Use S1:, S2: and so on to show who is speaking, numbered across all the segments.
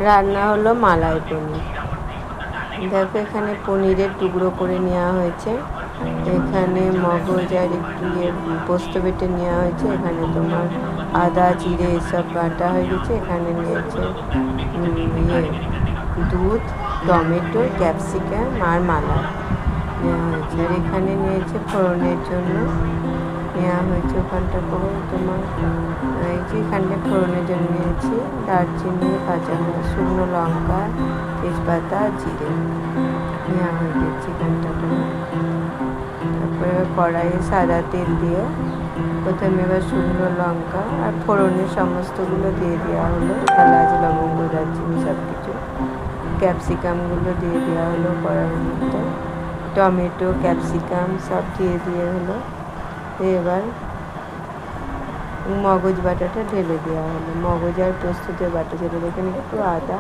S1: রান্না হলো মালাই পনির। দেখো এখানে পনিরের টুকরো করে নেওয়া হয়েছে, এখানে মগজ আর একটু পোস্ত বেটে নেওয়া হয়েছে, এখানে তোমার আদা জিরে এসব বাটা হয়ে গেছে, এখানে নিয়েছে দুধ, টমেটো, ক্যাপসিকাম আর মালাই নেওয়া হয়েছে। আর এখানে নিয়েছে ফোড়নের জন্য নেওয়া হয়েছে, ওখানটা করে তোমার এই যে এখানটা ফোড়নের জন্য নিয়েছি দারচিনি, কাঁচা শুকনো লঙ্কা, তেজপাতা, জিরে নেওয়া হয়ে গেছে এখানটা করে। তারপরে কড়াইয়ে সাদা তেল দিয়ে প্রথমে এবার শুকনো লঙ্কা আর ফোড়নের সমস্তগুলো দিয়ে দেওয়া হলো, এলাচ, লবঙ্গ, দারচিনি সব কিছু। ক্যাপসিকামগুলো দিয়ে দেওয়া হলো কড়াইয়ের মধ্যে, টমেটো, ক্যাপসিকাম সব দিয়ে হলো। এবার মগজ বাটাটা ঢেলে দেওয়া হলো, মগজ আর পোস্ততে বাটা ছিল, এখানে একটু আদা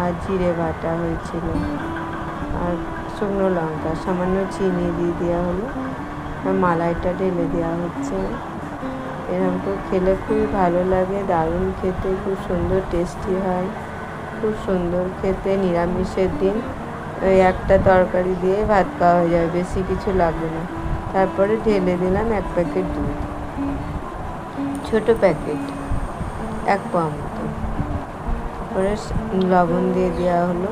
S1: আর জিরে বাটা হয়েছিল আর শুকনো লঙ্কা, সামান্য চিনি দিয়ে দেওয়া হলো। আর মালাইটা ঢেলে দেওয়া হচ্ছে। এরকম করে খেলে খুবই ভালো লাগে, দারুণ খেতে, খুব সুন্দর টেস্টি হয়, খুব সুন্দর খেতে। নিরামিষের দিন ওই একটা তরকারি দিয়ে ভাত খাওয়া হয়ে যাবে, বেশি কিছু লাগবে না। তারপরে ঢেলে দিলাম 1 প্যাকেট দুধ, ছোট প্যাকেট 1 পোয়া মতো। তারপরে লবণ দিয়ে দেওয়া হলো,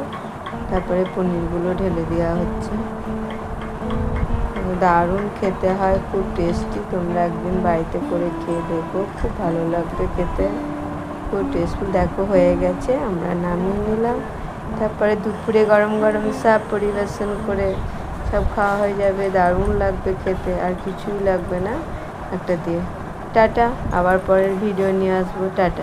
S1: তারপরে পনিরগুলো ঢেলে দেওয়া হচ্ছে। দারুণ খেতে হয়, খুব টেস্টি। তোমরা একদিন বাড়িতে করে খেয়ে দেখো, খুব ভালো লাগবে খেতে, খুব টেস্টি। দেখো হয়ে গেছে, আমরা নামিয়ে নিলাম। তারপরে দুপুরে গরম গরম সব পরিবেশন করে সব খাওয়া হয়ে যাবে, দারুণ লাগবে খেতে, আর কিছুই লাগবে না একটা দিয়ে। টাটা, আবার পরের ভিডিও নিয়ে আসবো, টাটা।